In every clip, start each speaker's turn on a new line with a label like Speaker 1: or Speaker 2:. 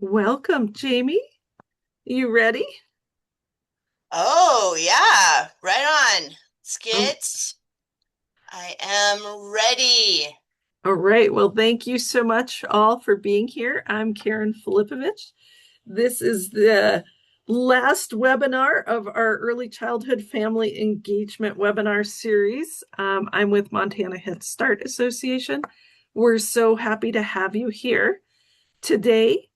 Speaker 1: Welcome, Jaymie. You ready?
Speaker 2: Oh, yeah, right on.
Speaker 1: Oh,
Speaker 2: Skit, I am ready.
Speaker 1: all right. Well, thank you so much all for being here. I'm Karen Filipovich. This is the last webinar of our early childhood family engagement webinar series. I'm with Montana Head Start Association. We're so happy to have you here today.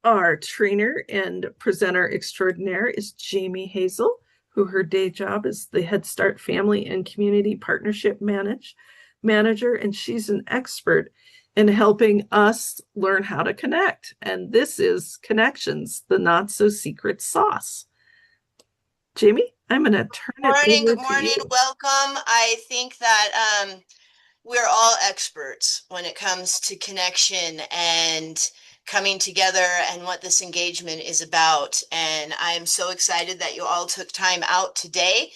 Speaker 1: Our trainer and presenter extraordinaire is Jaymie Hazel, who her day job is the Head Start Family and Community Partnership Manager, and she's an expert in helping us learn how to connect. And this is Connections, the Not So Secret Sauce. Jaymie, I'm going to turn it over
Speaker 2: Good
Speaker 1: to
Speaker 2: morning,
Speaker 1: you.
Speaker 2: welcome. I think that we're all experts when it comes to connection and coming together and what this engagement is about. And I am so excited that you all took time out today.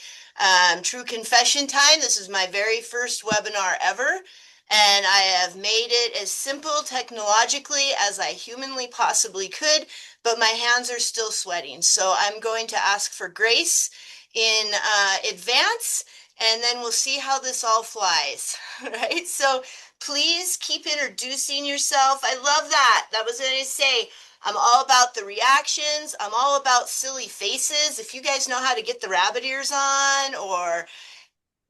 Speaker 2: True confession time. This is my very first webinar ever. And I have made it as simple technologically as I humanly possibly could, but my hands are still sweating. So I'm going to ask for grace in advance, and then we'll see how this all flies. Right? So please keep introducing yourself. I love that. That was what I say. I'm all about the reactions. I'm all about silly faces. If you guys know how to get the rabbit ears on or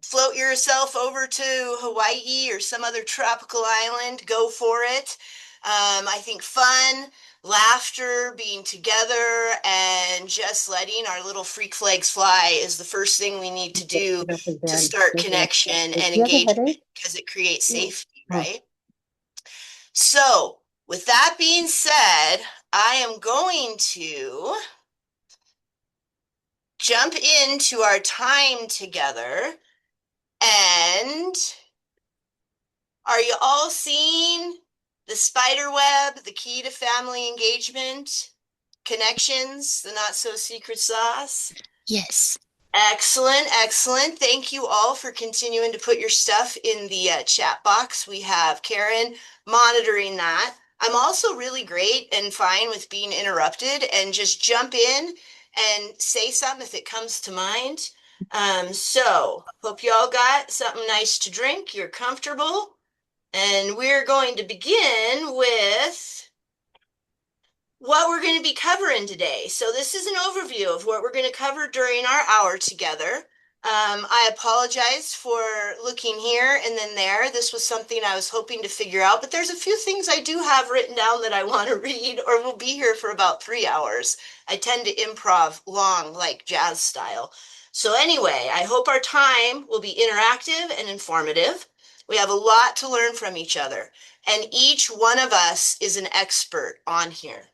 Speaker 2: float yourself over to Hawaii or some other tropical island, go for it. I think fun, laughter, being together, and just letting our little freak flags fly is the first thing we need to do to start connection and
Speaker 3: You have a
Speaker 2: engagement
Speaker 3: headache?
Speaker 2: because it creates
Speaker 3: No.
Speaker 2: safety,
Speaker 3: Oh,
Speaker 2: right? So, with that being said, I am going to jump into our time together. And are you all seeing the spider web, the key to family engagement, connections, the not so secret sauce?
Speaker 3: yes.
Speaker 2: Excellent, excellent. Thank you all for continuing to put your stuff in the chat box. We have Karen monitoring that. I'm also really great and fine with being interrupted and just jump in and say something if it comes to mind. So, hope you all got something nice to drink. You're comfortable. And we're going to begin with what we're going to be covering today. So this is an overview of what we're going to cover during our hour together. I apologize for looking here and then there. This was something I was hoping to figure out, but there's a few things I do have written down that I want to read, or we'll be here for about 3 hours. I tend to improv long, like jazz style. So anyway, I hope our time will be interactive and informative. We have a lot to learn from each other, and each one of us is an expert on here.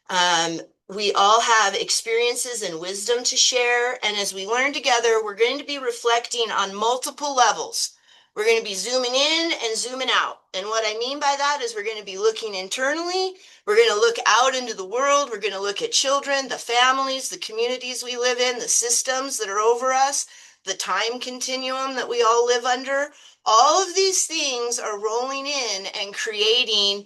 Speaker 2: Um, we all have experiences and wisdom to share. And as we learn together, we're going to be reflecting on multiple levels. We're going to be zooming in and zooming out. And what I mean by that is we're going to be looking internally. We're going to look out into the world. We're going to look at children, the families, the communities we live in, the systems that are over us, the time continuum that we all live under. All of these things are rolling in and creating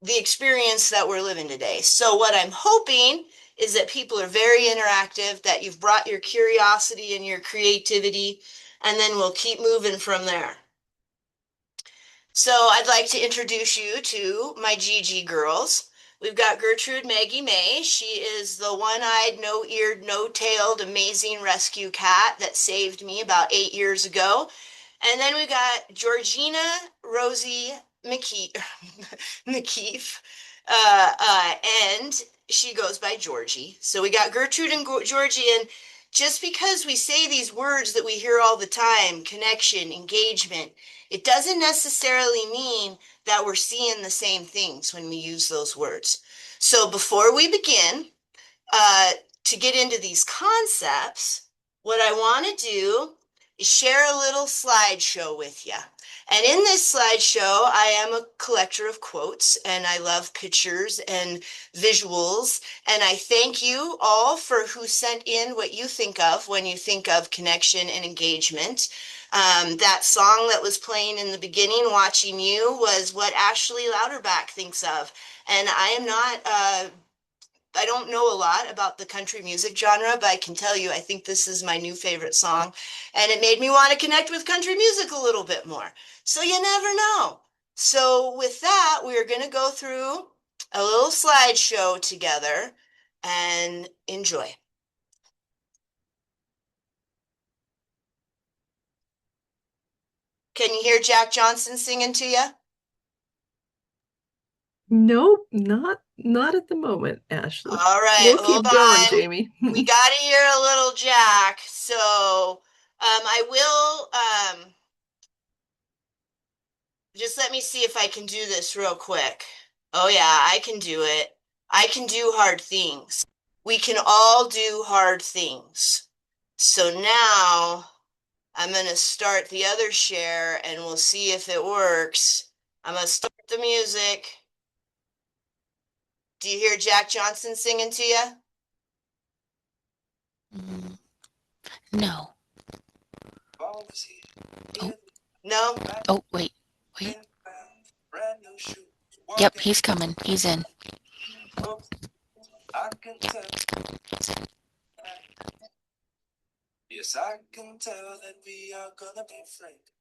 Speaker 2: the experience that we're living today. So what I'm hoping is that people are very interactive, that you've brought your curiosity and your creativity, and then we'll keep moving from there. So I'd like to introduce you to my Gigi girls. We've got Gertrude Maggie May. She is the one-eyed, no-eared, no-tailed, amazing rescue cat that saved me about 8 years ago. And then we got Georgina Rosie McKee McKeef, uh, uh, and she goes by Georgie. So we got Gertrude and Georgie, and just because we say these words that we hear all the time, connection, engagement, it doesn't necessarily mean that we're seeing the same things when we use those words. So before we begin, uh, to get into these concepts, what I want to do is share a little slideshow with you. And in this slideshow, I am a collector of quotes and I love pictures and visuals. And I thank you all for who sent in what you think of when you think of connection and engagement. That song that was playing in the beginning, Watching You, was what Ashley Louderback thinks of. And I am not, I don't know a lot about the country music genre, but I can tell you, I think this is my new favorite song. And it made me want to connect with country music a little bit more. So you never know. So with that, we're going to go through a little slideshow together and enjoy. Can you hear Jack Johnson singing to you?
Speaker 1: Nope, not at the moment, Ashley.
Speaker 2: All right,
Speaker 1: We'll
Speaker 2: hold
Speaker 1: keep going,
Speaker 2: on.
Speaker 1: Jaymie.
Speaker 2: We got to hear a little Jack. So I will just let me see if I can do this real quick. Oh, yeah, I can do it. I can do hard things. We can all do hard things. So now I'm going to start the other share and we'll see if it works. I'm going to start the music. Do you hear Jack Johnson singing to you?
Speaker 3: Mm, no. Oh,
Speaker 2: No?
Speaker 3: oh, wait, wait. Yep, he's coming. He's in. Yep, he's coming. He's in.
Speaker 4: Yes, I can tell that we are gonna be friends.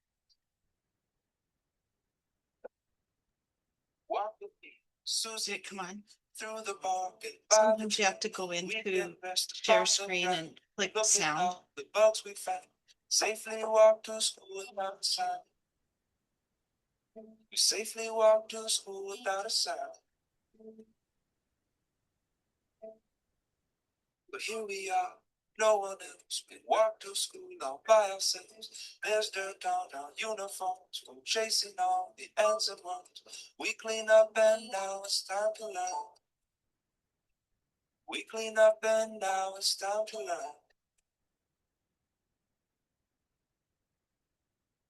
Speaker 4: Walk with me, Susie, come on. Through the park and sometimes you have to go into share screen and click sound. The bugs we found safely walk to school without a sound. We safely walk to school without a sound. But here we are, no one else. We walk to school all by ourselves. There's dirt on our uniforms from chasing all the ants and worms. We clean up and now it's time to learn. We clean up and now it's time to learn.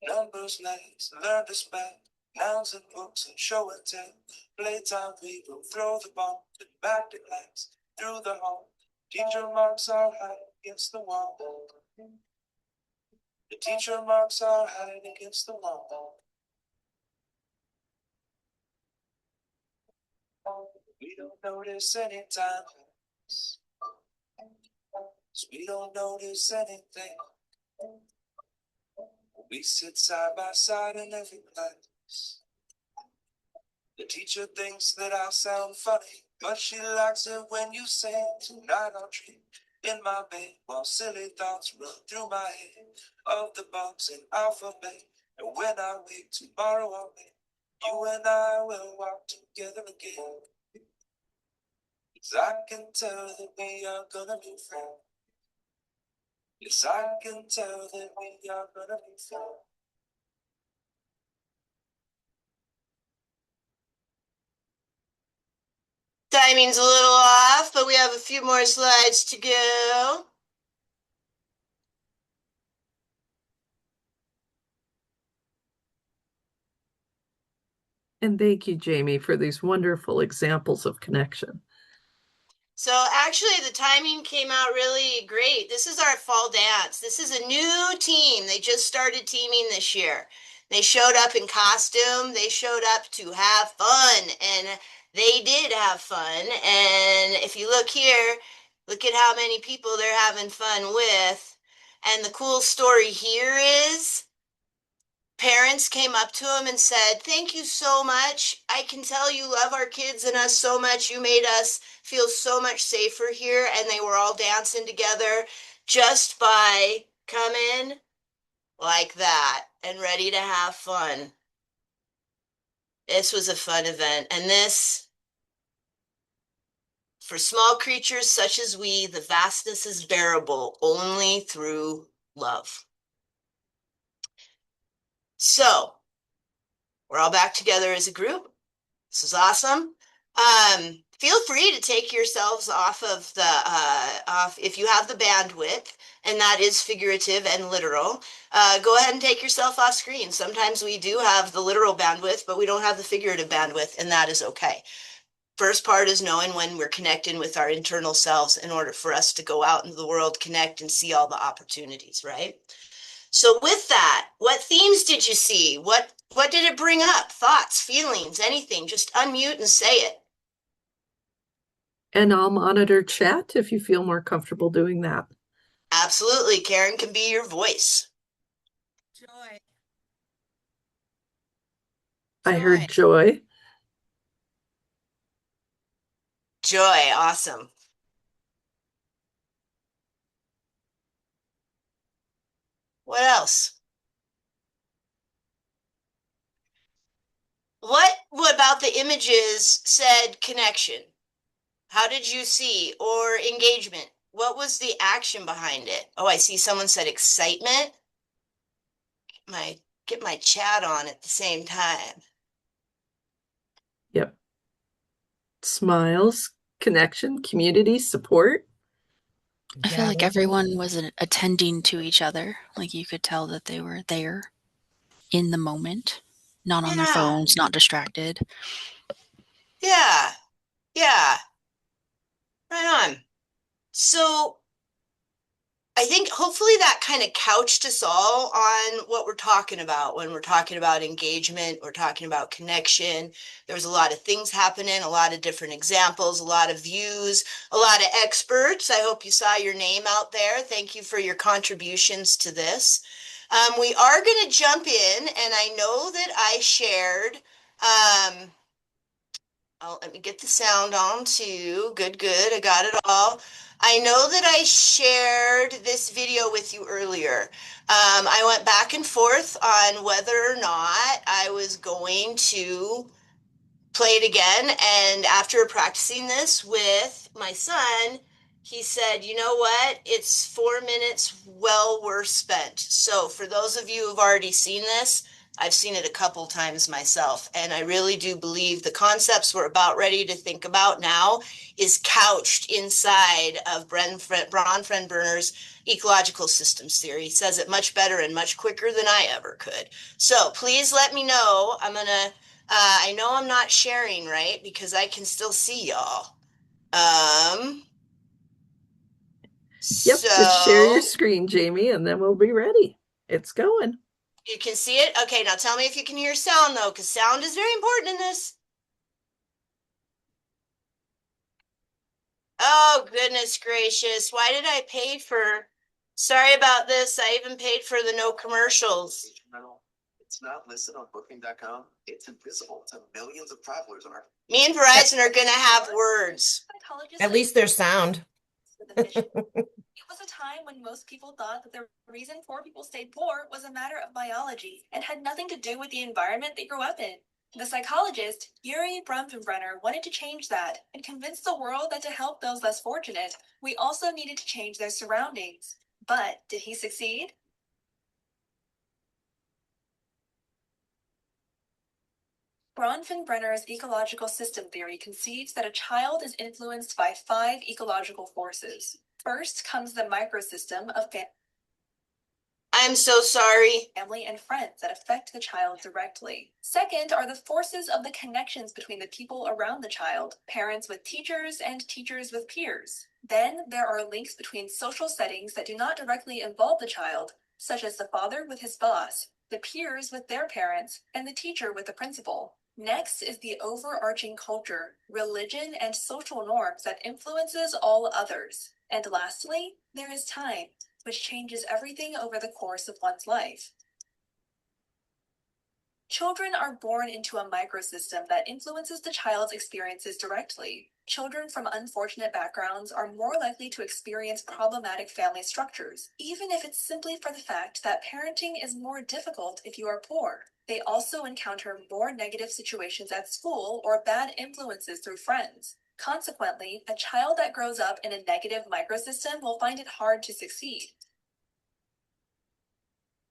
Speaker 4: Numbers, names, learn to spell. Nouns and books and show and tell. Playtime, we will throw the ball and back the glass through the hall. Teacher marks our height against the wall. The teacher marks our height against the wall. We don't notice any time. We don't notice anything. We sit side by side in every class. The teacher thinks that I sound funny, but she likes it when you say, tonight I'll dream in my bed while silly thoughts run through my head of the bugs in alphabet. And when I wake tomorrow I'll bet you and I will walk together again. 'Cause I can tell that we are gonna be friends. Yes, I can tell that we are gonna be friends.
Speaker 2: Timing's a little off, but we have a few more slides to go.
Speaker 1: And thank you, Jaymie, for these wonderful examples of connection.
Speaker 2: So actually the timing came out really great. This is our fall dance. This is a new team. They just started teaming this year. They showed up in costume. They showed up to have fun, and they did have fun. And if you look here, look at how many people they're having fun with. And the cool story here is parents came up to him and said, "Thank you so much. I can tell you love our kids and us so much. You made us feel so much safer here." And they were all dancing together just by coming like that and ready to have fun. This was a fun event. And this, for small creatures such as we, the vastness is bearable only through love. So we're all back together as a group. This is awesome. Feel free to take yourselves off of the off if you have the bandwidth, and that is figurative and literal. Go ahead and take yourself off screen. Sometimes we do have the literal bandwidth, but we don't have the figurative bandwidth, and that is okay. First part is knowing when we're connecting with our internal selves in order for us to go out into the world, connect, and see all the opportunities, right? So with that, what themes did you see? What did it bring up? Thoughts, feelings, anything? Just unmute and say it.
Speaker 1: And I'll monitor chat if you feel more comfortable doing that.
Speaker 2: Absolutely. Karen can be your voice.
Speaker 5: Joy.
Speaker 1: I heard joy.
Speaker 2: Joy. Awesome. What else? What about the images said connection? How did you see? Or engagement? What was the action behind it? Oh, I see someone said excitement. Get my chat on at the same time.
Speaker 1: Yep. Smiles, connection, community, support.
Speaker 3: I feel like everyone was attending to each other. Like you could tell that they were there in the moment, not on their phones, not distracted.
Speaker 2: Yeah. Yeah. Right on. So I think hopefully that kind of couched us all on what we're talking about when we're talking about engagement, we're talking about connection. There was a lot of things happening, a lot of different examples, a lot of views, a lot of experts. I hope you saw your name out there. Thank you for your contributions to this. We are going to jump in, and I know that I shared. Oh, let me get the sound on too. Good, good. I got it all. I know that I shared this video with you earlier. I went back and forth on whether or not I was going to play it again. And after practicing this with my son, he said, you know what? It's 4 minutes well worth spent. So for those of you who've already seen this, I've seen it a couple times myself. And I really do believe the concepts we're about ready to think about now is couched inside of Bronfenbrenner's ecological systems theory. He says it much better and much quicker than I ever could. So please let me know. I know I'm not sharing, right? Because I can still see y'all.
Speaker 1: Yep, just share your
Speaker 2: So
Speaker 1: screen, Jaymie, and then we'll be ready. It's going.
Speaker 2: you can see it? Okay, now tell me if you can hear sound though, because sound is very important in this. Oh, goodness gracious. Why did I pay for, sorry about this. I even paid for the no commercials.
Speaker 4: It's not listed on booking.com. It's invisible to millions of travelers on our.
Speaker 2: Me and Verizon are going to have words.
Speaker 5: At least there's sound.
Speaker 6: It was a time when most people thought that the reason poor people stayed poor was a matter of biology and had nothing to do with the environment they grew up in. The psychologist, Yuri Bronfenbrenner, wanted to change that and convince the world that to help those less fortunate, we also needed to change their surroundings. But did he succeed? Bronfenbrenner's ecological system theory conceives that a child is influenced by 5 ecological forces. First comes the microsystem of
Speaker 2: I'm so sorry.
Speaker 6: family and friends that affect the child directly. Second are the forces of the connections between the people around the child, parents with teachers and teachers with peers. Then there are links between social settings that do not directly involve the child, such as the father with his boss, the peers with their parents, and the teacher with the principal. Next is the overarching culture, religion, and social norms that influences all others. And lastly, there is time, which changes everything over the course of one's life. Children are born into a microsystem that influences the child's experiences directly. Children from unfortunate backgrounds are more likely to experience problematic family structures, even if it's simply for the fact that parenting is more difficult if you are poor. They also encounter more negative situations at school or bad influences through friends. Consequently, a child that grows up in a negative microsystem will find it hard to succeed.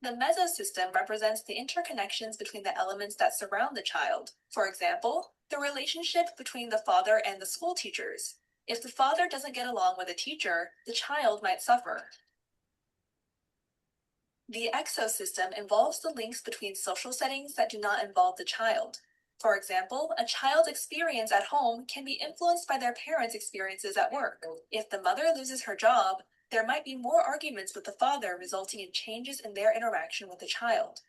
Speaker 6: The mesosystem represents the interconnections between the elements that surround the child. For example, the relationship between the father and the school teachers. If the father doesn't get along with a teacher, the child might suffer. The exosystem involves the links between social settings that do not involve the child. For example, a child's experience at home can be influenced by their parents' experiences at work. If the mother loses her job, there might be more arguments with the father, resulting in changes in their interaction with the child.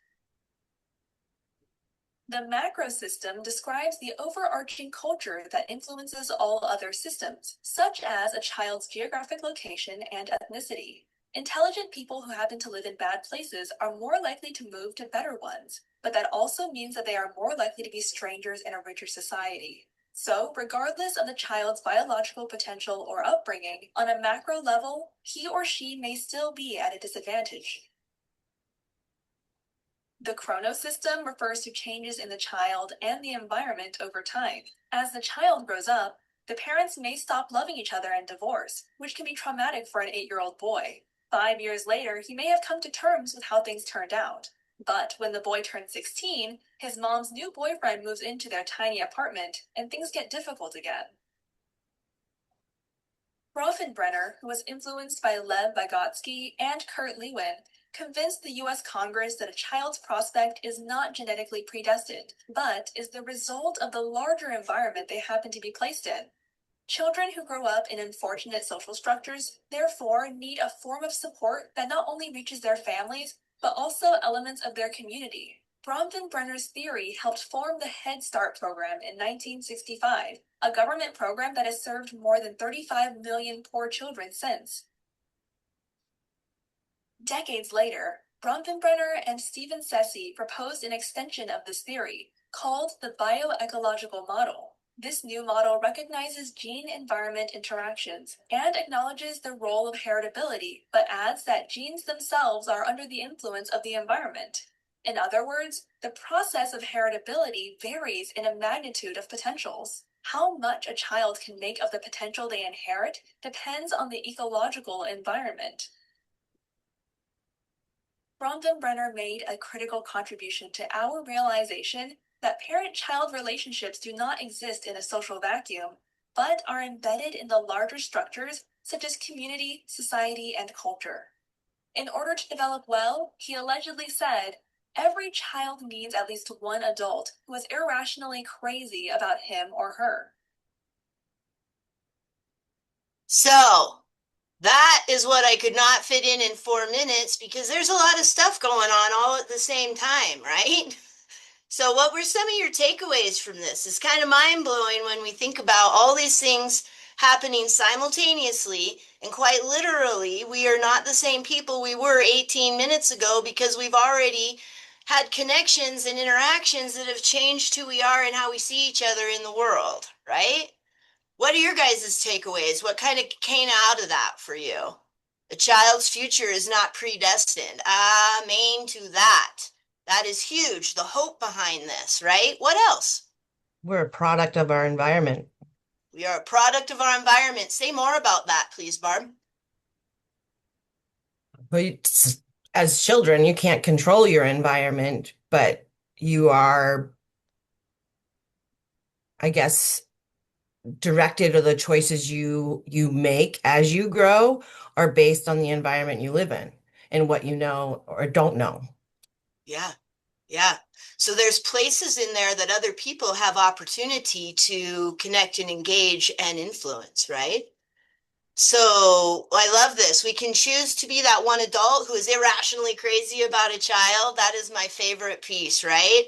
Speaker 6: The macro system describes the overarching culture that influences all other systems, such as a child's geographic location and ethnicity. Intelligent people who happen to live in bad places are more likely to move to better ones, but that also means that they are more likely to be strangers in a richer society. So, regardless of the child's biological potential or upbringing, on a macro level, he or she may still be at a disadvantage. The chronosystem refers to changes in the child and the environment over time. As the child grows up, the parents may stop loving each other and divorce, which can be traumatic for an 8-year-old boy. 5 years later, he may have come to terms with how things turned out. But when the boy turns 16, his mom's new boyfriend moves into their tiny apartment, and things get difficult again. Bronfenbrenner, who was influenced by Lev Vygotsky and Kurt Lewin, convinced the US Congress that a child's prospect is not genetically predestined, but is the result of the larger environment they happen to be placed in. Children who grow up in unfortunate social structures, therefore, need a form of support that not only reaches their families, but also elements of their community. Bronfenbrenner's theory helped form the Head Start program in 1965, a government program that has served more than 35 million poor children since. Decades later, Bronfenbrenner and Stephen Sessi proposed an extension of this theory, called the bioecological model. This new model recognizes gene-environment interactions and acknowledges the role of heritability, but adds that genes themselves are under the influence of the environment. In other words, the process of heritability varies in a magnitude of potentials. How much a child can make of the potential they inherit depends on the ecological environment. Bronfenbrenner made a critical contribution to our realization that parent-child relationships do not exist in a social vacuum, but are embedded in the larger structures such as community, society, and culture. In order to develop well, he allegedly said, every child needs at least one adult who is irrationally crazy about him or her.
Speaker 2: So, that is what I could not fit in 4 minutes because there's a lot of stuff going on all at the same time, right? So what were some of your takeaways from this? It's kind of mind-blowing when we think about all these things happening simultaneously, and quite literally, we are not the same people we were 18 minutes ago because we've already had connections and interactions that have changed who we are and how we see each other in the world, right? What are your guys' takeaways? What kind of came out of that for you? A child's future is not predestined. Amen to that. That is huge. The hope behind this, right? What else?
Speaker 5: We're a product of our environment.
Speaker 2: We are a product of our environment. Say more about that, please, Barb.
Speaker 5: But as children, you can't control your environment, but you are, I guess, directed, or the choices you make as you grow are based on the environment you live in and what you know or don't know.
Speaker 2: Yeah. Yeah. So there's places in there that other people have opportunity to connect and engage and influence, right? So I love this. We can choose to be that one adult who is irrationally crazy about a child. That is my favorite piece, right?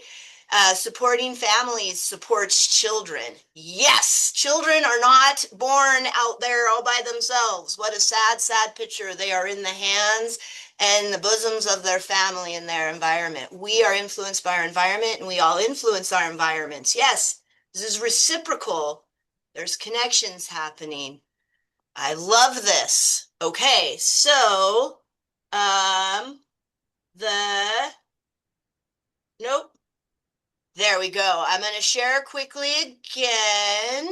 Speaker 2: Supporting families supports children. Yes, children are not born out there all by themselves. What a sad, sad picture. They are in the hands and the bosoms of their family and their environment. We are influenced by our environment, and we all influence our environments. Yes, this is reciprocal. There's connections happening. I love this. Okay, so nope. There we go. I'm going to share quickly again.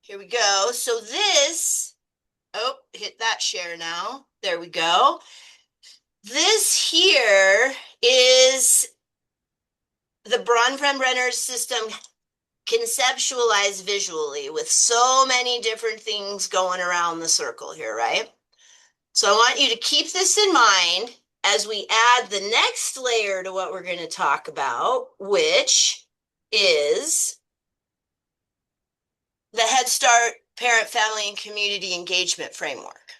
Speaker 2: Here we go. So hit that share now. There we go. This here is the Bronfenbrenner system conceptualized visually with so many different things going around the circle here, right? So I want you to keep this in mind as we add the next layer to what we're going to talk about, which is the Head Start Parent, Family, and Community Engagement Framework.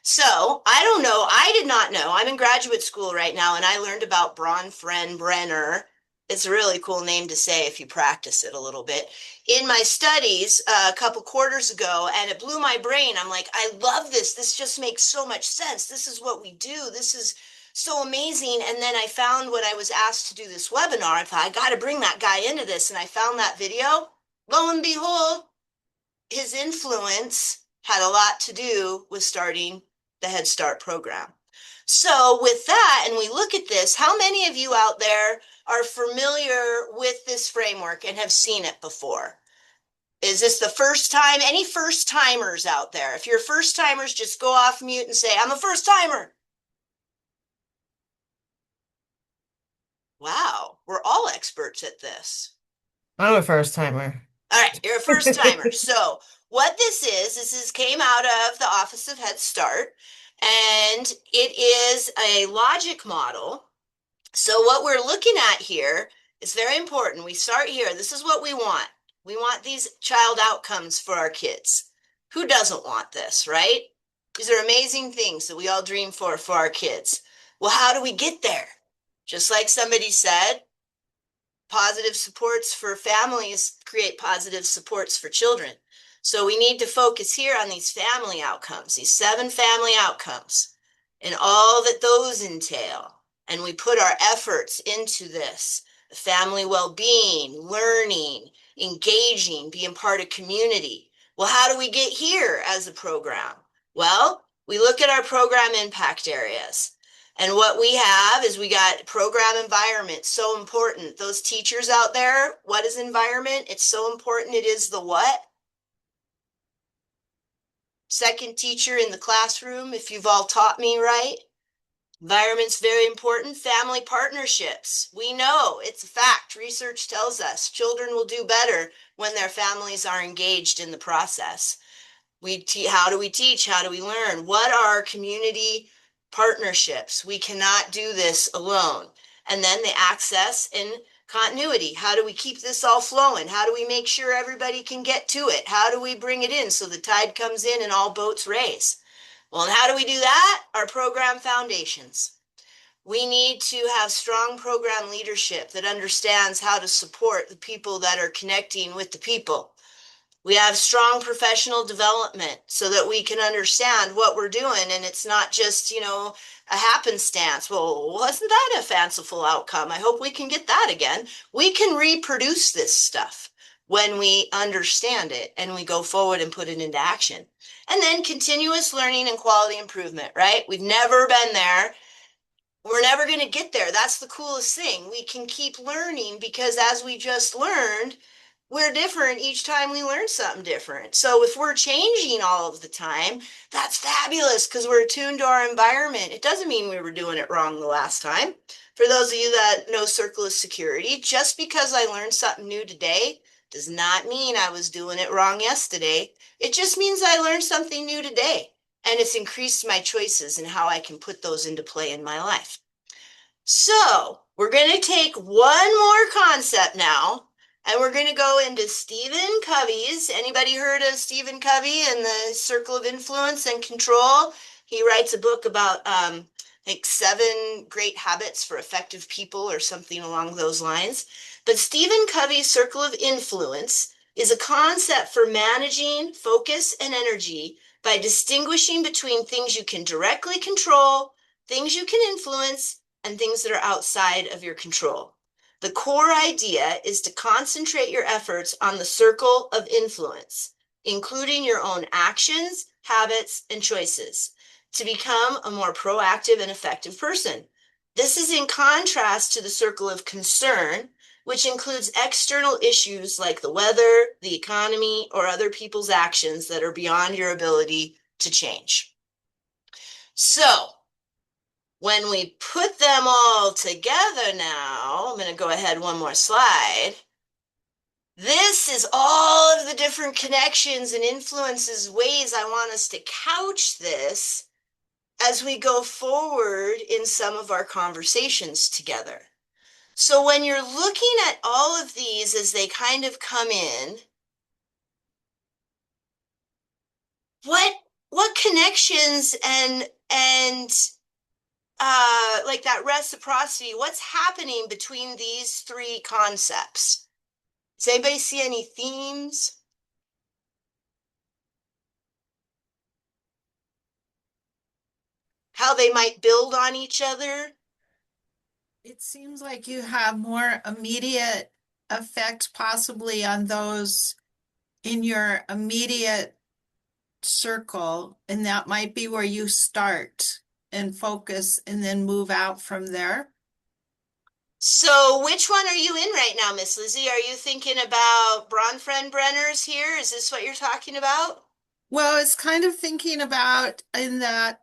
Speaker 2: So I don't know. I did not know. I'm in graduate school right now, and I learned about Bronfenbrenner. It's a really cool name to say if you practice it a little bit. In my studies a couple quarters ago, and it blew my brain. I'm like, I love this. This just makes so much sense. This is what we do. This is so amazing. And then I found when I was asked to do this webinar, I thought, I got to bring that guy into this. And I found that video. Lo and behold, his influence had a lot to do with starting the Head Start program. So with that, and we look at this, how many of you out there are familiar with this framework and have seen it before? Is this the first time? Any first timers out there? If you're first timers, just go off mute and say, I'm a first timer. Wow, we're all experts at this.
Speaker 5: I'm a first timer.
Speaker 2: All right, you're a first timer. So what this is came out of the Office of Head Start, and it is a logic model. So what we're looking at here is very important. We start here. This is what we want. We want these child outcomes for our kids. Who doesn't want this, right? These are amazing things that we all dream for our kids. Well, how do we get there? Just like somebody said, positive supports for families create positive supports for children. So we need to focus here on these family outcomes, these 7 family outcomes, and all that those entail. And we put our efforts into this: family well-being, learning, engaging, being part of community. Well, how do we get here as a program? Well, we look at our program impact areas. And what we have is we got program environment, so important. Those teachers out there, what is environment? It's so important. It is the what? Second teacher in the classroom, if you've all taught me right. Environment's very important. Family partnerships. We know it's a fact. Research tells us children will do better when their families are engaged in the process. How do we teach? How do we learn? What are our community partnerships? We cannot do this alone. And then the access and continuity. How do we keep this all flowing? How do we make sure everybody can get to it? How do we bring it in so the tide comes in and all boats raise? Well, and how do we do that? Our program foundations. We need to have strong program leadership that understands how to support the people that are connecting with the people. We have strong professional development so that we can understand what we're doing, and it's not just, a happenstance. Well, wasn't that a fanciful outcome? I hope we can get that again. We can reproduce this stuff when we understand it and we go forward and put it into action. And then continuous learning and quality improvement, right? We've never been there. We're never going to get there. That's the coolest thing. We can keep learning because as we just learned, we're different each time we learn something different. So if we're changing all of the time, that's fabulous because we're attuned to our environment. It doesn't mean we were doing it wrong the last time. For those of you that know Circle of Security, just because I learned something new today does not mean I was doing it wrong yesterday. It just means I learned something new today, and it's increased my choices and how I can put those into play in my life. So we're going to take one more concept now, and we're going to go into Stephen Covey's. Anybody heard of Stephen Covey and the Circle of Influence and Control? He writes a book about like 7 great habits for effective people or something along those lines. But Stephen Covey's Circle of Influence is a concept for managing focus and energy by distinguishing between things you can directly control, things you can influence, and things that are outside of your control. The core idea is to concentrate your efforts on the circle of influence, including your own actions, habits, and choices, to become a more proactive and effective person. This is in contrast to the circle of concern, which includes external issues like the weather, the economy, or other people's actions that are beyond your ability to change. So, when we put them all together now, I'm going to go ahead one more slide. This is all of the different connections and influences, ways I want us to couch this as we go forward in some of our conversations together. So when you're looking at all of these as they kind of come in, what what connections and like that reciprocity, what's happening between these three concepts? Does anybody see any themes? How they might build on each other?
Speaker 7: It seems like you have more immediate effect possibly on those in your immediate circle, and that might be where you start and focus and then move out from there.
Speaker 2: So which one are you in right now, Miss Lizzie? Are you thinking about Bronfenbrenners here? Is this what you're talking about?
Speaker 7: Well, it's kind of thinking about in that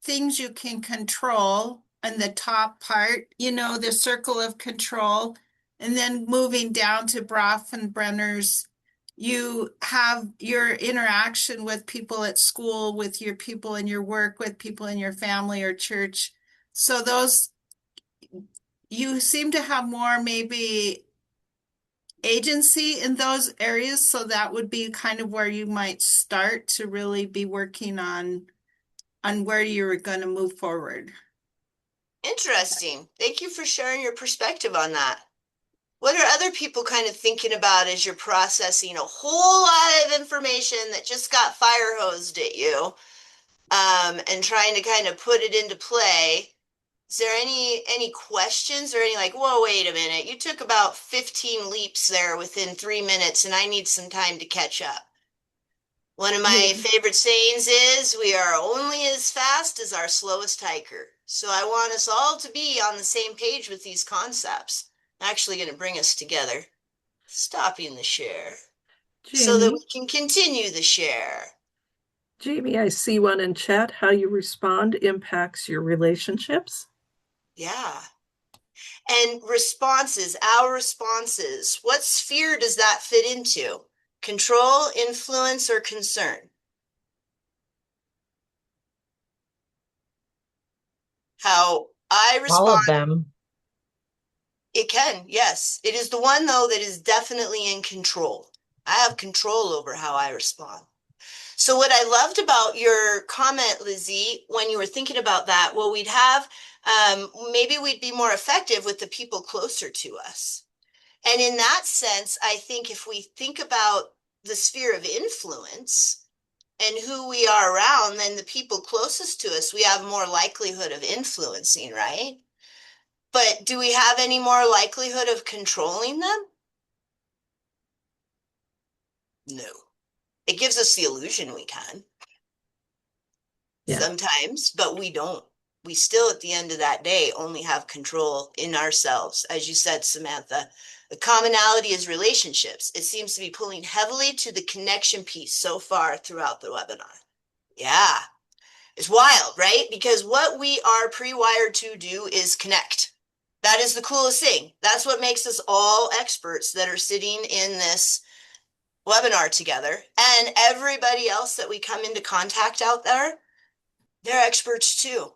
Speaker 7: things you can control in the top part, the circle of control, and then moving down to Bronfenbrenner's, you have your interaction with people at school, with your people in your work, with people in your family or church. So those, you seem to have more maybe agency in those areas. So that would be kind of where you might start to really be working on where you're going to move forward.
Speaker 2: Interesting. Thank you for sharing your perspective on that. What are other people kind of thinking about as you're processing a whole lot of information that just got fire hosed at you, and trying to kind of put it into play? Is there any questions or any like, whoa, wait a minute, you took about 15 leaps there within 3 minutes, and I need some time to catch up. One of my favorite sayings is, we are only as fast as our slowest hiker. So I want us all to be on the same page with these concepts. Actually going to bring us together. Stopping the share so that
Speaker 1: Jaymie,
Speaker 2: we can continue the share.
Speaker 1: Jaymie, I see one in chat. How you respond impacts your relationships.
Speaker 2: Yeah. And responses, our responses, what sphere does that fit into? Control, influence, or concern? How I
Speaker 5: All
Speaker 2: respond.
Speaker 5: of them.
Speaker 2: It can, yes. It is the one, though, that is definitely in control. I have control over how I respond. So what I loved about your comment, Lizzie, when you were thinking about that, well, we'd have, maybe we'd be more effective with the people closer to us. And in that sense, I think if we think about the sphere of influence and who we are around, then the people closest to us, we have more likelihood of influencing, right? But do we have any more likelihood of controlling them? No. It gives us the illusion we can sometimes, but we don't. We still, at the end of that day, only have control in ourselves. As you said, Samantha, the commonality is relationships. It seems to be pulling heavily to the connection piece so far throughout the webinar. Yeah, it's wild, right? Because what we are pre-wired to do is connect. That is the coolest thing. That's what makes us all experts that are sitting in this webinar together. And everybody else that we come into contact out there, they're experts too.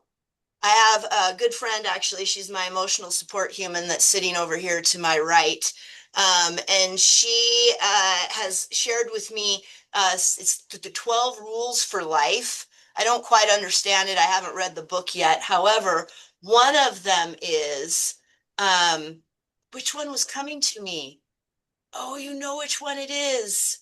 Speaker 2: I have a good friend, actually. She's my emotional support human that's sitting over here to my right. And she has shared with me, it's the 12 rules for life. I don't quite understand it. I haven't read the book yet. However, one of them is, which one was coming to me? Oh, you know which one it is.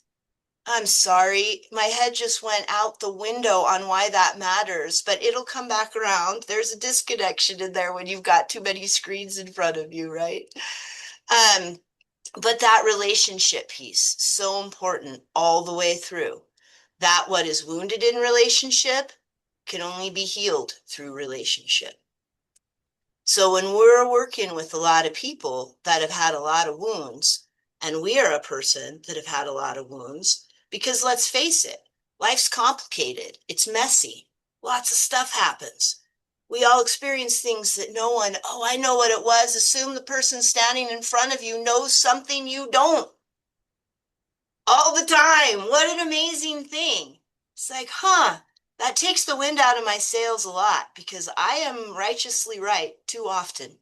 Speaker 2: I'm sorry. My head just went out the window on why that matters, but it'll come back around. There's a disconnection in there when you've got too many screens in front of you, right? But that relationship piece, so important all the way through. That what is wounded in relationship can only be healed through relationship. So when we're working with a lot of people that have had a lot of wounds, and we are a person that have had a lot of wounds, because let's face it, life's complicated. It's messy. Lots of stuff happens. We all experience things that no one, oh, I know what it was. Assume the person standing in front of you knows something you don't. All the time. What an amazing thing. It's like, that takes the wind out of my sails a lot because I am righteously right too often.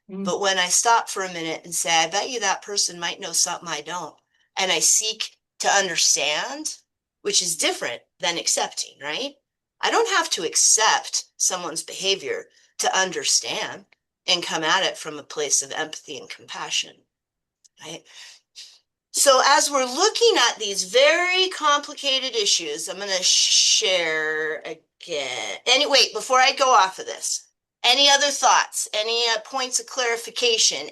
Speaker 2: But when I stop for a minute and say, I bet you that person might know something I don't, and I seek to understand, which is different than accepting, right? I don't have to accept someone's behavior to understand and come at it from a place of empathy and compassion, right? So as we're looking at these very complicated issues, I'm going to share again. Wait, before I go off of this, any other thoughts? Any points of clarification?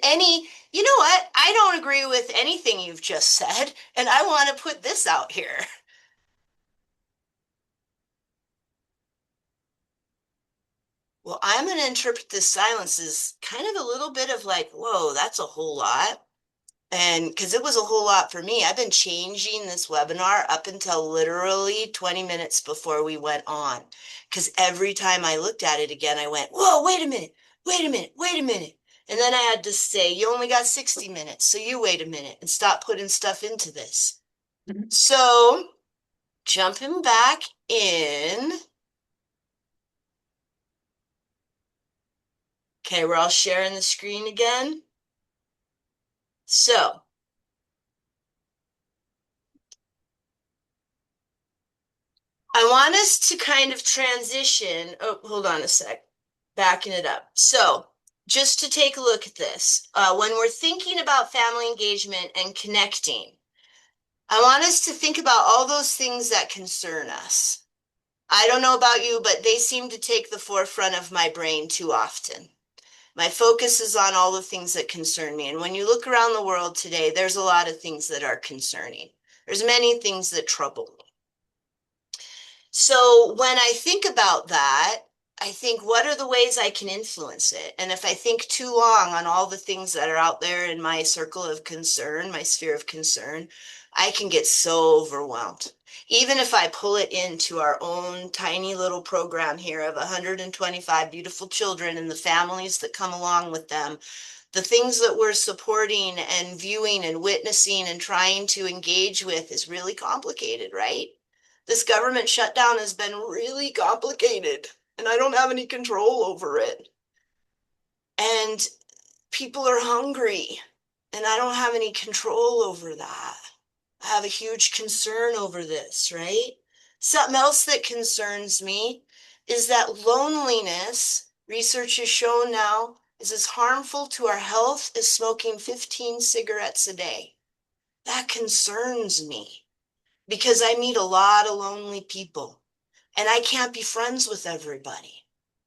Speaker 2: You know what? I don't agree with anything you've just said, and I want to put this out here. Well, I'm going to interpret this silence as kind of a little bit of like, whoa, that's a whole lot. And because it was a whole lot for me, I've been changing this webinar up until literally 20 minutes before we went on. Because every time I looked at it again, I went, whoa, wait a minute, wait a minute, wait a minute. And then I had to say, you only got 60 minutes, so you wait a minute and stop putting stuff into this. So jumping back in. Okay, we're all sharing the screen again. So I want us to kind of transition. Oh, hold on a sec. Backing it up. So just to take a look at this, when we're thinking about family engagement and connecting, I want us to think about all those things that concern us. I don't know about you, but they seem to take the forefront of my brain too often. My focus is on all the things that concern me. And when you look around the world today, there's a lot of things that are concerning. There's many things that trouble me. So when I think about that, I think, what are the ways I can influence it? And if I think too long on all the things that are out there in my circle of concern, my sphere of concern, I can get so overwhelmed. Even if I pull it into our own tiny little program here of 125 beautiful children and the families that come along with them, the things that we're supporting and viewing and witnessing and trying to engage with is really complicated, right? This government shutdown has been really complicated, and I don't have any control over it. And people are hungry, and I don't have any control over that. I have a huge concern over this, right? Something else that concerns me is that loneliness, research has shown now, is as harmful to our health as smoking 15 cigarettes a day. That concerns me because I meet a lot of lonely people and I can't be friends with everybody.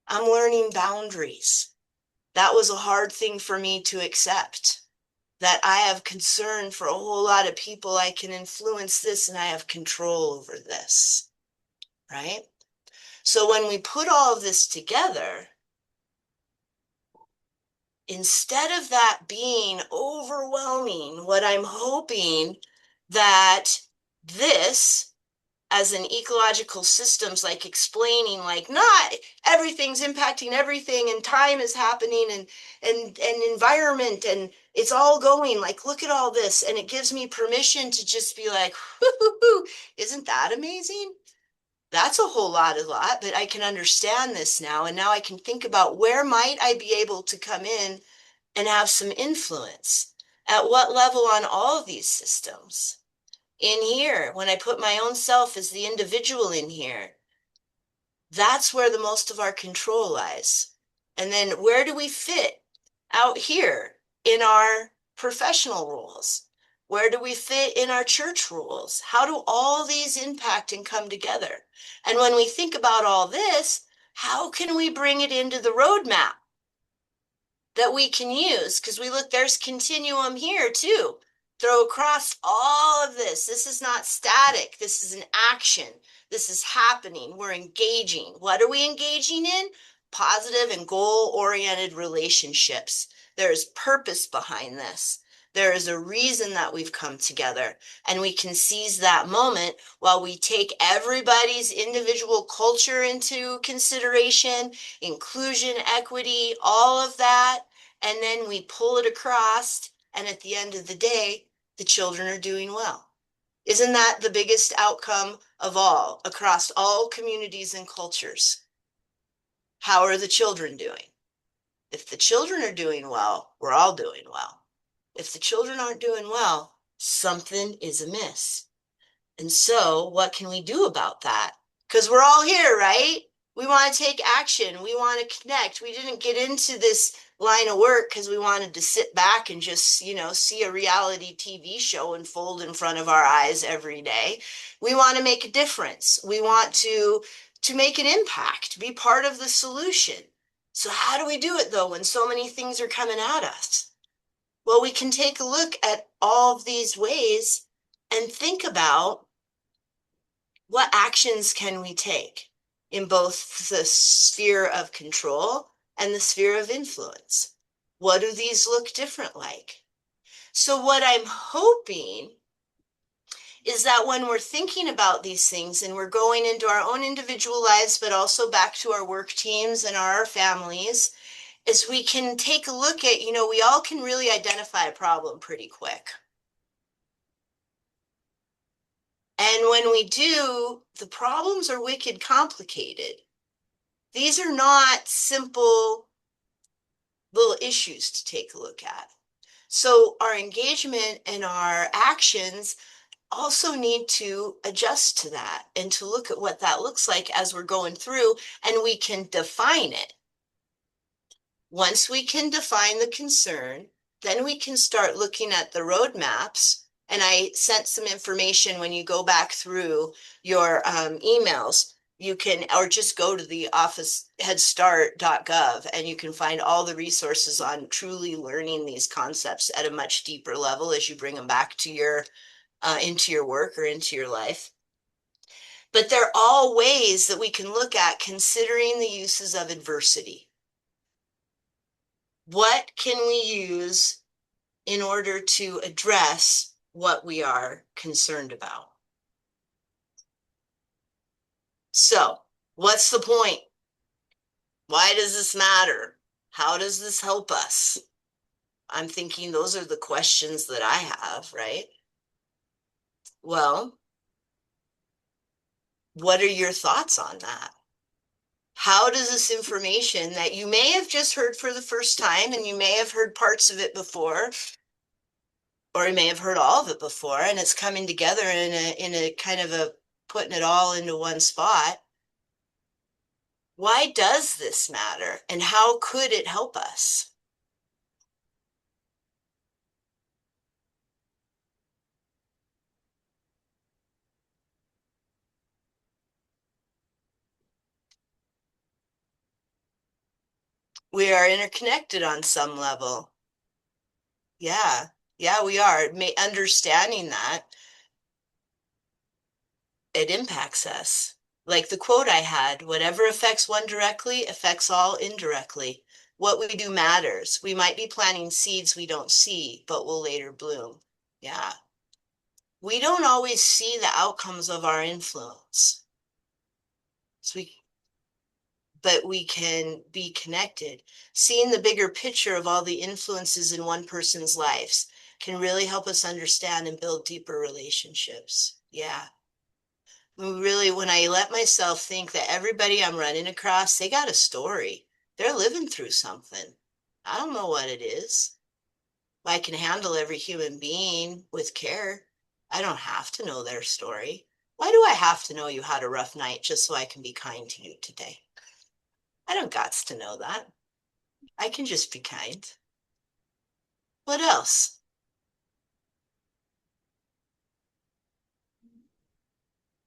Speaker 2: I'm learning boundaries. That was a hard thing for me to accept, that I have concern for a whole lot of people. I can influence this and I have control over this, right? So when we put all of this together, instead of that being overwhelming, what I'm hoping that this, as an ecological systems, like explaining, like, not everything's impacting everything and time is happening and environment and it's all going, like, look at all this. And it gives me permission to just be like, isn't that amazing? That's a whole lot, but I can understand this now. And now I can think about, where might I be able to come in and have some influence? At what level on all of these systems? In here, when I put my own self as the individual in here, that's where the most of our control lies. And then where do we fit out here in our professional roles? Where do we fit in our church roles? How do all these impact and come together? And when we think about all this, how can we bring it into the roadmap that we can use? Because we look, there's continuum here too. Throw across all of this. This is not static. This is an action. This is happening. We're engaging. What are we engaging in? Positive and goal-oriented relationships. There is purpose behind this. There is a reason that we've come together, and we can seize that moment while we take everybody's individual culture into consideration, inclusion, equity, all of that, and then we pull it across, and at the end of the day, the children are doing well. Isn't that the biggest outcome of all, across all communities and cultures? How are the children doing? If the children are doing well, we're all doing well. If the children aren't doing well, something is amiss. And so what can we do about that? Because we're all here, right? We want to take action. We want to connect. We didn't get into this line of work because we wanted to sit back and just, see a reality TV show unfold in front of our eyes every day. We want to make a difference. We want to make an impact, be part of the solution. So how do we do it though when so many things are coming at us? Well, we can take a look at all of these ways and think about what actions can we take in both the sphere of control and the sphere of influence? What do these look different like? So what I'm hoping is that when we're thinking about these things and we're going into our own individual lives, but also back to our work teams and our families, is we can take a look at, we all can really identify a problem pretty quick. And when we do, the problems are wicked complicated. These are not simple little issues to take a look at. So our engagement and our actions also need to adjust to that and to look at what that looks like as we're going through, and we can define it. Once we can define the concern, then we can start looking at the roadmaps. And I sent some information when you go back through your emails. You can, or just go to the office headstart.gov and you can find all the resources on truly learning these concepts at a much deeper level as you bring them back to your into your work or into your life. But they're all ways that we can look at considering the uses of adversity. What can we use in order to address what we are concerned about? So, what's the point? Why does this matter? How does this help us? I'm thinking those are the questions that I have, right? Well, what are your thoughts on that? How does this information that you may have just heard for the first time, and you may have heard parts of it before, or you may have heard all of it before, and it's coming together in a kind of a putting it all into one spot. Why does this matter, and how could it help us? We are interconnected on some level. Yeah, we are. Understanding that, it impacts us. Like the quote I had, whatever affects one directly affects all indirectly. What we do matters. We might be planting seeds we don't see, but will later bloom. Yeah. We don't always see the outcomes of our influence. But we can be connected. Seeing the bigger picture of all the influences in one person's lives can really help us understand and build deeper relationships. Yeah. Really, when I let myself think that everybody I'm running across, they got a story. They're living through something. I don't know what it is. I can handle every human being with care. I don't have to know their story. Why do I have to know you had a rough night just so I can be kind to you today? I don't gots to know that. I can just be kind. What else?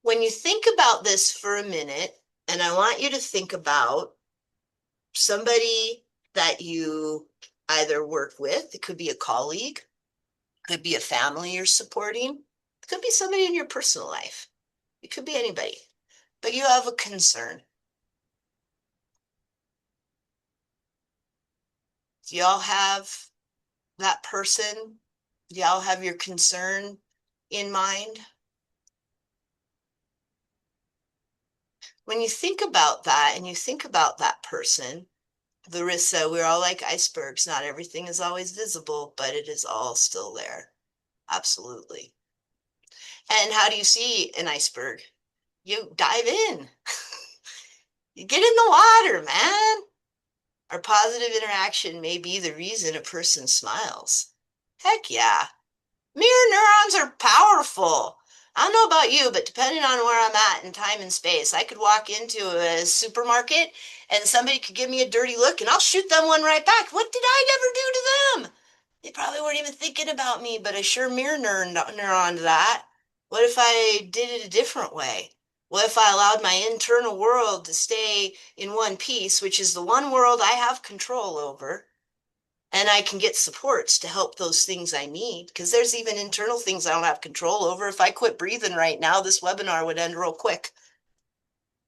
Speaker 2: When you think about this for a minute, and I want you to think about somebody that you either work with, it could be a colleague, could be a family you're supporting, it could be somebody in your personal life, it could be anybody, but you have a concern. Do y'all have that person? Do y'all have your concern in mind? When you think about that and you think about that person, Larissa, we're all like icebergs. Not everything is always visible, but it is all still there. Absolutely. And how do you see an iceberg? You dive in. You get in the water, man. Our positive interaction may be the reason a person smiles. Heck yeah. Mirror neurons are powerful. I don't know about you, but depending on where I'm at in time and space, I could walk into a supermarket and somebody could give me a dirty look and I'll shoot them one right back. What did I ever do to them? They probably weren't even thinking about me, but I sure mirror neuron to that. What if I did it a different way? What if I allowed my internal world to stay in one piece, which is the one world I have control over? And I can get supports to help those things I need, because there's even internal things I don't have control over. If I quit breathing right now, this webinar would end real quick.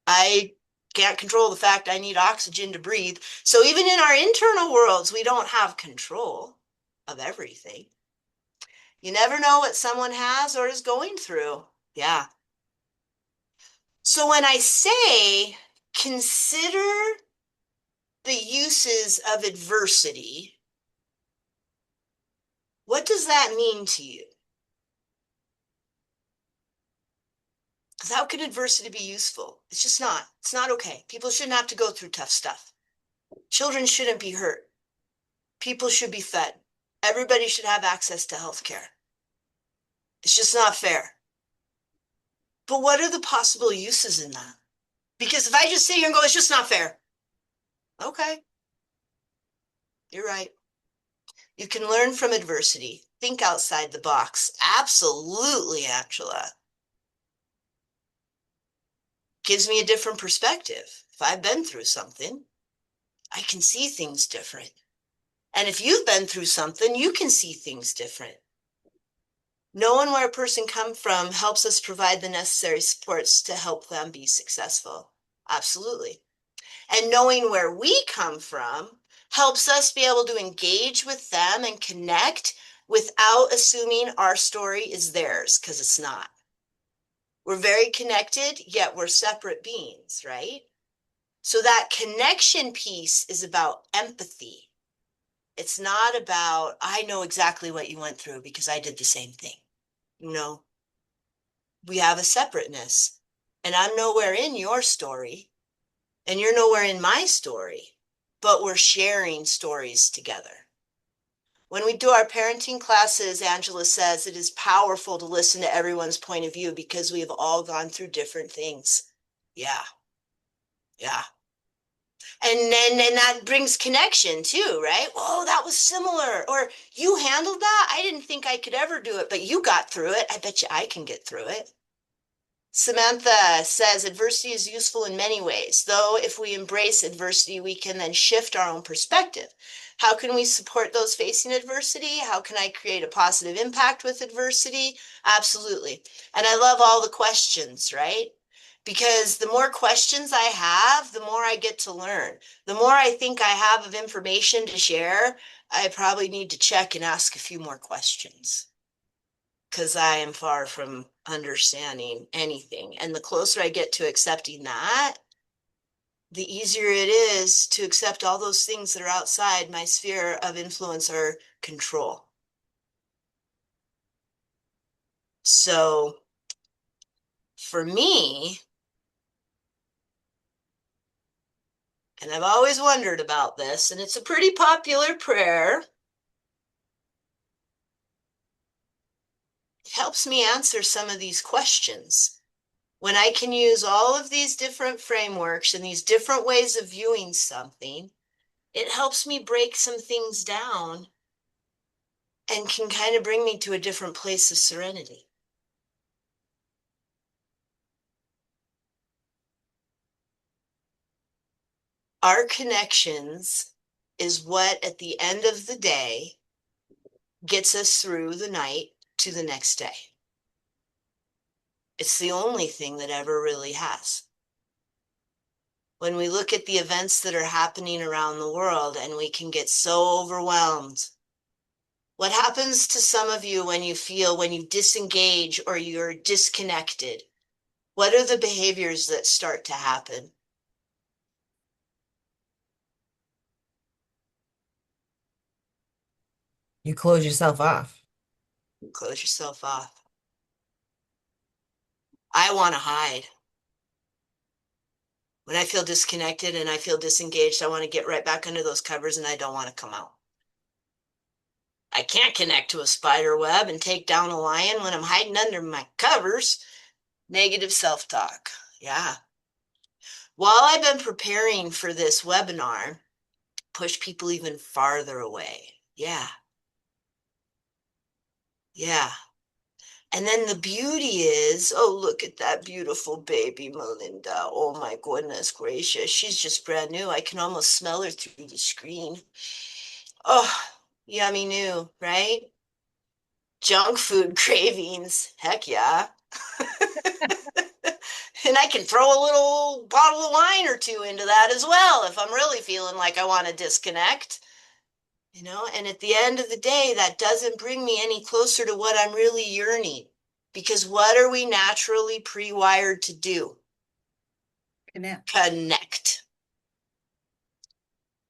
Speaker 2: I can't control the fact I need oxygen to breathe. So even in our internal worlds, we don't have control of everything. You never know what someone has or is going through. Yeah. So when I say consider the uses of adversity, what does that mean to you? Because how can adversity be useful? It's just not. It's not okay. People shouldn't have to go through tough stuff. Children shouldn't be hurt. People should be fed. Everybody should have access to health care. It's just not fair. But what are the possible uses in that? Because if I just sit here and go, it's just not fair. Okay, you're right. You can learn from adversity. Think outside the box. Absolutely, Angela. Gives me a different perspective. If I've been through something, I can see things different. And if you've been through something, you can see things different. Knowing where a person comes from helps us provide the necessary supports to help them be successful. Absolutely. And knowing where we come from helps us be able to engage with them and connect without assuming our story is theirs, because it's not. We're very connected, yet we're separate beings, right? So that connection piece is about empathy. It's not about, I know exactly what you went through because I did the same thing. No, we have a separateness. And I'm nowhere in your story, and you're nowhere in my story, but we're sharing stories together. When we do our parenting classes, Angela says it is powerful to listen to everyone's point of view because we have all gone through different things. Yeah. Yeah. And then that brings connection too, right? Oh, that was similar. Or you handled that. I didn't think I could ever do it, but you got through it. I bet you I can get through it. Samantha says adversity is useful in many ways, though if we embrace adversity, we can then shift our own perspective. How can we support those facing adversity? How can I create a positive impact with adversity? Absolutely. And I love all the questions, right? Because the more questions I have, the more I get to learn. The more I think I have of information to share, I probably need to check and ask a few more questions, because I am far from understanding anything. And the closer I get to accepting that, the easier it is to accept all those things that are outside my sphere of influence or control. So for me, and I've always wondered about this, and it's a pretty popular prayer, it helps me answer some of these questions. When I can use all of these different frameworks and these different ways of viewing something, it helps me break some things down and can kind of bring me to a different place of serenity. Our connections is what, at the end of the day, gets us through the night to the next day. It's the only thing that ever really has. When we look at the events that are happening around the world and we can get so overwhelmed, what happens to some of you when you disengage or you're disconnected? What are the behaviors that start to happen?
Speaker 5: You close yourself off.
Speaker 2: Close yourself off. I want to hide. When I feel disconnected and I feel disengaged, I want to get right back under those covers and I don't want to come out. I can't connect to a spider web and take down a lion when I'm hiding under my covers. Negative self-talk. Yeah. While I've been preparing for this webinar, push people even farther away. Yeah. Yeah. And then the beauty is, oh, look at that beautiful baby Melinda. Oh my goodness gracious. She's just brand new. I can almost smell her through the screen. Oh, yummy new, right? Junk food cravings. Heck yeah. And I can throw a little bottle of wine or two into that as well if I'm really feeling like I want to disconnect. And at the end of the day, that doesn't bring me any closer to what I'm really yearning. Because what are we naturally pre-wired to do? Connect.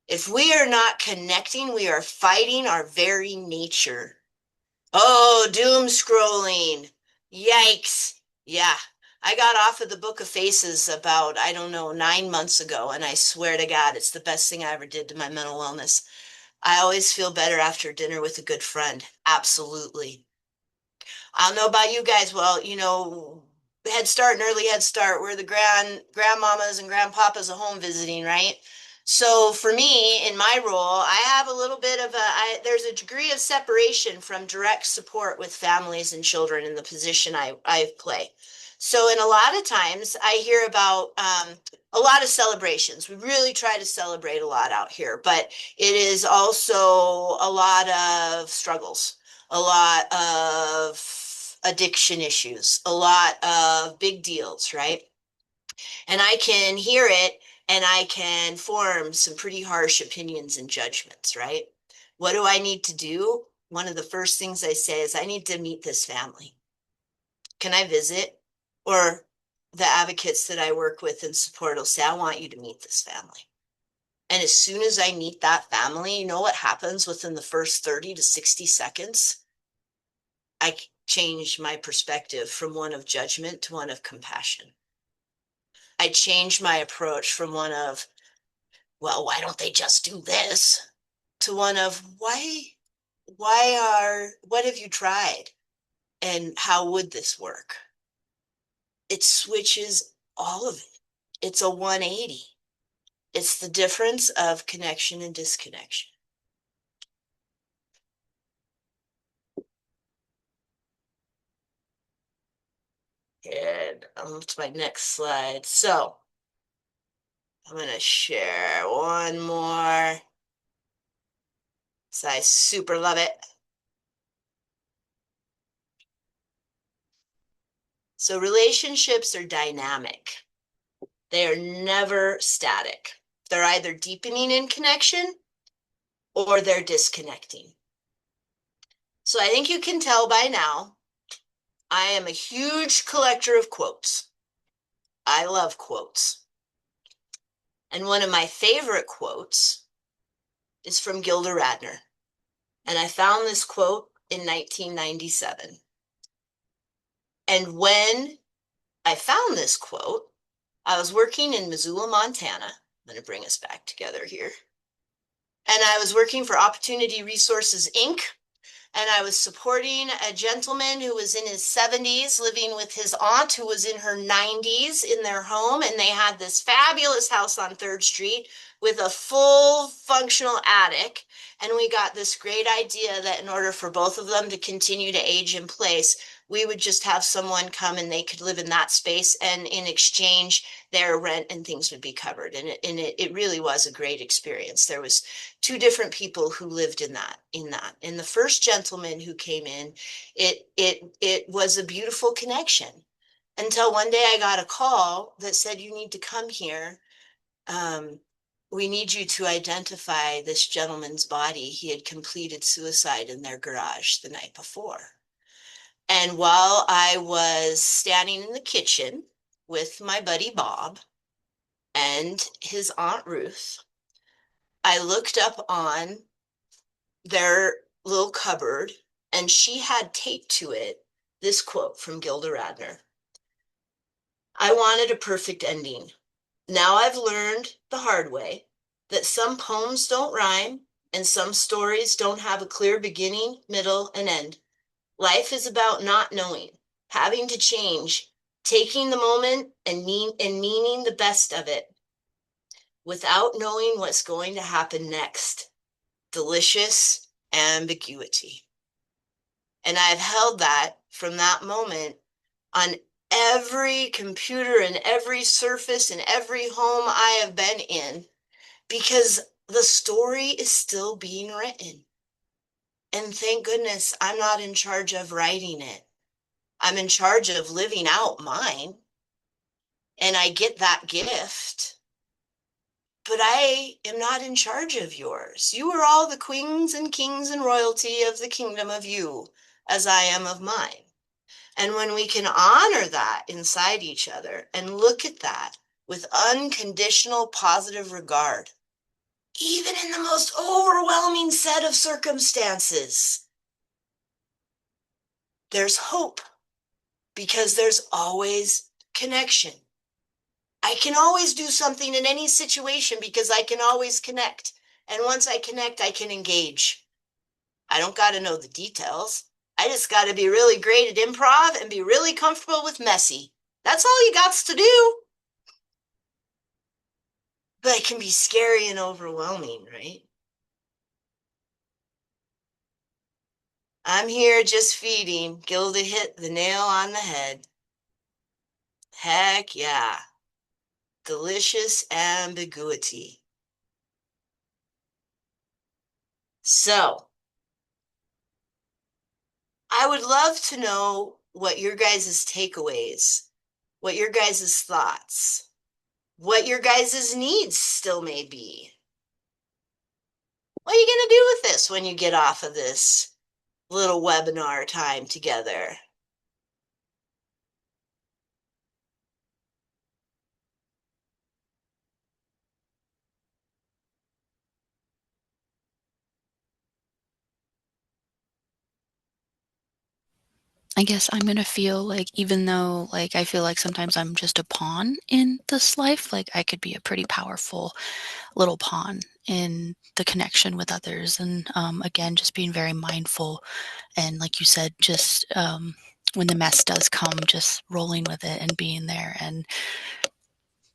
Speaker 2: If we are not connecting, we are fighting our very nature. Oh, doom scrolling. Yikes. Yeah. I got off of the Book of Faces about, I don't know, 9 months ago, and I swear to God, it's the best thing I ever did to my mental wellness. I always feel better after dinner with a good friend. Absolutely. I don't know about you guys. Well, Head Start and early Head Start, we're the grandmamas and grandpapas at home visiting, right? So for me, in my role, I have a little bit of there's a degree of separation from direct support with families and children in the position I play. So in a lot of times I hear about a lot of celebrations. We really try to celebrate a lot out here, but it is also a lot of struggles, a lot of addiction issues, a lot of big deals, right? And I can hear it and I can form some pretty harsh opinions and judgments, right? What do I need to do? One of the first things I say is I need to meet this family. Can I visit? Or the advocates that I work with and support will say, I want you to meet this family. And as soon as I meet that family, you know what happens within the first 30 to 60 seconds? I change my perspective from one of judgment to one of compassion. I change my approach from one of, well, why don't they just do this? To one of, what have you tried? And how would this work? It switches all of it. It's a 180. It's the difference of connection and disconnection. And I'll move to my next slide. So I'm going to share one more. So I super love it. So relationships are dynamic. They are never static. They're either deepening in connection or they're disconnecting. So I think you can tell by now, I am a huge collector of quotes. I love quotes. And one of my favorite quotes is from Gilda Radner. And I found this quote in 1997. And when I found this quote, I was working in Missoula, Montana. I'm going to bring us back together here. And I was working for Opportunity Resources, Inc., and I was supporting a gentleman who was in his 70s living with his aunt who was in her 90s in their home. And they had this fabulous house on 3rd Street with a full functional attic. And we got this great idea that in order for both of them to continue to age in place, we would just have someone come and they could live in that space, and in exchange, their rent and things would be covered. And it really was a great experience. There was 2 different people who lived in that. And the first gentleman who came in, it was a beautiful connection until one day I got a call that said, you need to come here. We need you to identify this gentleman's body. He had completed suicide in their garage the night before. And while I was standing in the kitchen with my buddy Bob and his Aunt Ruth, I looked up on their little cupboard and she had taped to it this quote from Gilda Radner. I wanted a perfect ending. Now I've learned the hard way that some poems don't rhyme And some stories don't have a clear beginning, middle, and end. Life is about not knowing, having to change, taking the moment and meaning the best of it without knowing what's going to happen next. Delicious ambiguity. And I've held that from that moment on every computer and every surface and every home I have been in, because the story is still being written. And thank goodness I'm not in charge of writing it. I'm in charge of living out mine. And I get that gift. But I am not in charge of yours. You are all the queens and kings and royalty of the kingdom of you, as I am of mine. And when we can honor that inside each other and look at that with unconditional positive regard, even in the most overwhelming set of circumstances, there's hope because there's always connection. I can always do something in any situation because I can always connect. And once I connect, I can engage. I don't got to know the details. I just got to be really great at improv and be really comfortable with messy. That's all you got to do. But it can be scary and overwhelming, right? I'm here just feeding. Gilda hit the nail on the head. Heck yeah. Delicious ambiguity. So, I would love to know what your guys' takeaways, what your guys' thoughts, what your guys' needs still may be. What are you going to do with this when you get off of this little webinar time together?
Speaker 3: I guess I'm gonna feel like, even though like I feel like sometimes I'm just a pawn in this life, like I could be a pretty powerful little pawn in the connection with others. And again, just being very mindful, and like you said, just when the mess does come, just rolling with it and being there and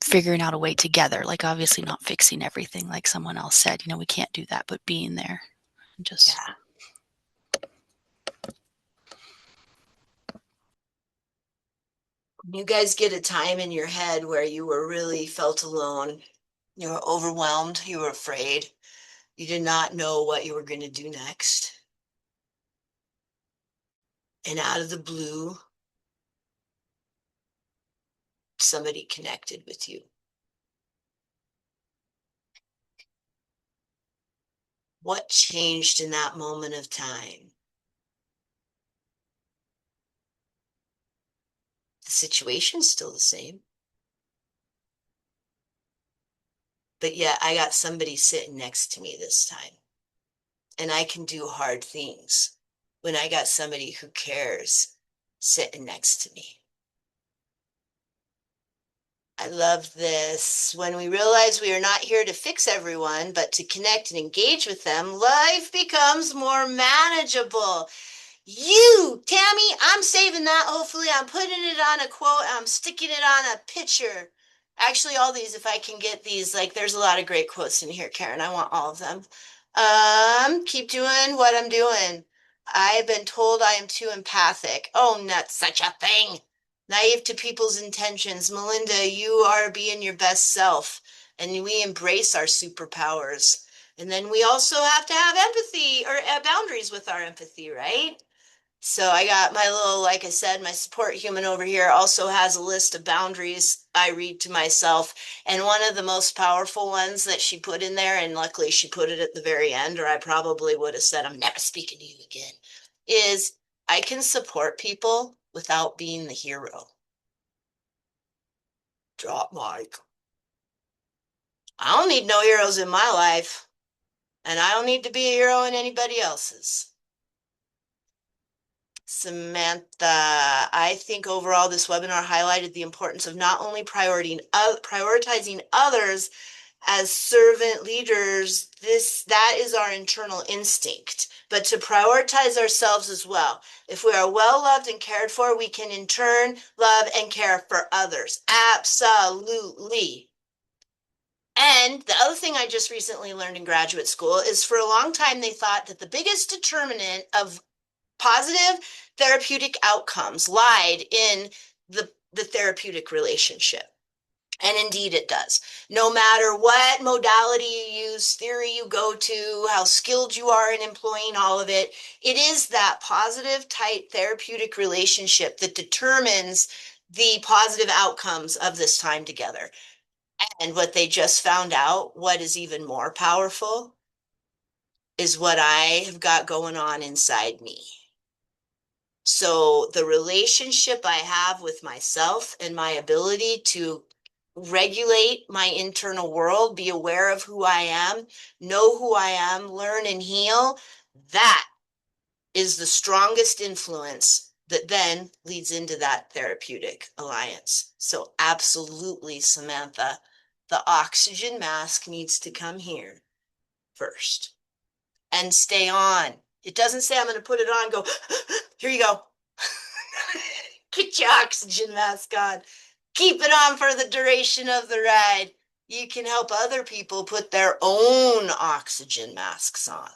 Speaker 3: figuring out a way together. Like obviously not fixing everything, like someone else said, we can't do that, but being there and just
Speaker 2: Yeah. You guys get a time in your head where you were really felt alone. You were overwhelmed. You were afraid. You did not know what you were going to do next. And out of the blue, somebody connected with you. What changed in that moment of time? The situation's still the same. But yet I got somebody sitting next to me this time. And I can do hard things when I got somebody who cares sitting next to me. I love this. When we realize we are not here to fix everyone, but to connect and engage with them, life becomes more manageable. You, Tammy, I'm saving that. Hopefully, I'm putting it on a quote. I'm sticking it on a picture. Actually, all these, if I can get these, like, there's a lot of great quotes in here, Karen. I want all of them. Keep doing what I'm doing. I've been told I am too empathic. Oh, not such a thing. Naive to people's intentions. Melinda, you are being your best self, and we embrace our superpowers. And then we also have to have empathy or boundaries with our empathy, right? So I got my little, like I said, my support human over here also has a list of boundaries I read to myself. And one of the most powerful ones that she put in there, and luckily she put it at the very end, or I probably would have said, I'm never speaking to you again, is I can support people without being the hero. Drop mic. I don't need no heroes in my life, and I don't need to be a hero in anybody else's. Samantha, I think overall this webinar highlighted the importance of not only prioritizing others as servant leaders, that is our internal instinct. But to prioritize ourselves as well. If we are well loved and cared for, we can in turn love and care for others. Absolutely. And the other thing I just recently learned in graduate school is for a long time they thought that the biggest determinant of positive therapeutic outcomes lied in the therapeutic relationship. And indeed it does. No matter what modality you use, theory you go to, how skilled you are in employing all of it, it is that positive, tight therapeutic relationship that determines the positive outcomes of this time together. And what they just found out, what is even more powerful, is what I have got going on inside me. So the relationship I have with myself and my ability to regulate my internal world, be aware of who I am, know who I am, learn and heal, that is the strongest influence that then leads into that therapeutic alliance. So absolutely, Samantha, the oxygen mask needs to come here first and stay on. It doesn't say I'm going to put it on, go, here you go. Get your oxygen mask on. Keep it on for the duration of the ride. You can help other people put their own oxygen masks on.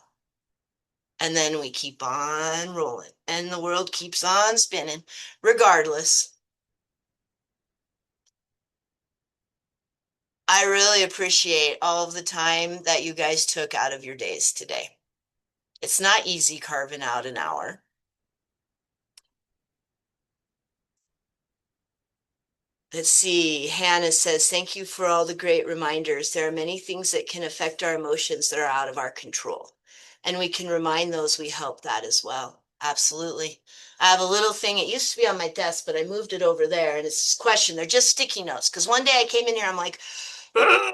Speaker 2: And then we keep on rolling and the world keeps on spinning regardless. I really appreciate all of the time that you guys took out of your days today. It's not easy carving out an hour. Let's see. Hannah says, thank you for all the great reminders. There are many things that can affect our emotions that are out of our control. And we can remind those we help that as well. Absolutely. I have a little thing. It used to be on my desk, but I moved it over there. And it's this question. They're just sticky notes. Because one day I came in here, I'm like, I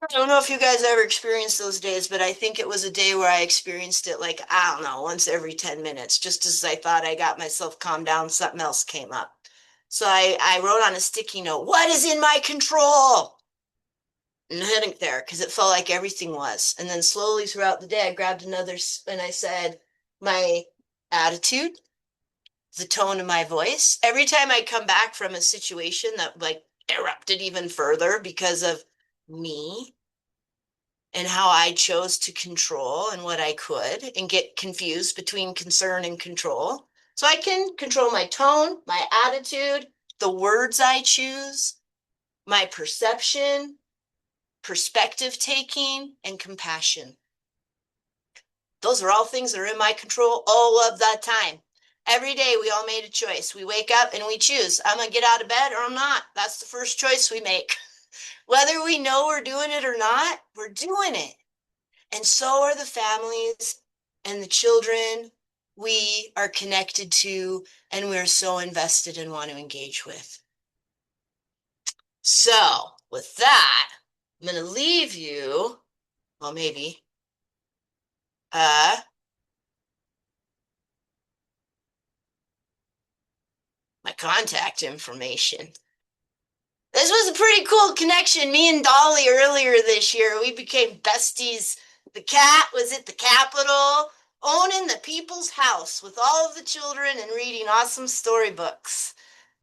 Speaker 2: don't know if you guys ever experienced those days, but I think it was a day where I experienced it like, I don't know, once every 10 minutes. Just as I thought I got myself calmed down, something else came up. So I wrote on a sticky note, what is in my control? And hid it there because it felt like everything was. And then slowly throughout the day, I grabbed another and I said, my attitude, the tone of my voice. Every time I come back from a situation that like erupted even further because of me and how I chose to control and what I could and get confused between concern and control. So I can control my tone, my attitude, the words I choose, my perception, perspective taking, and compassion. Those are all things that are in my control all of the time. Every day we all made a choice. We wake up and we choose. I'm going to get out of bed or I'm not. That's the first choice we make. Whether we know we're doing it or not, we're doing it. And so are the families and the children we are connected to and we're so invested and want to engage with. So with that, I'm going to leave you, well, maybe, my contact information. This was a pretty cool connection. Me and Dolly earlier this year, we became besties. The cat was at the Capitol, owning the people's house with all of the children and reading awesome storybooks.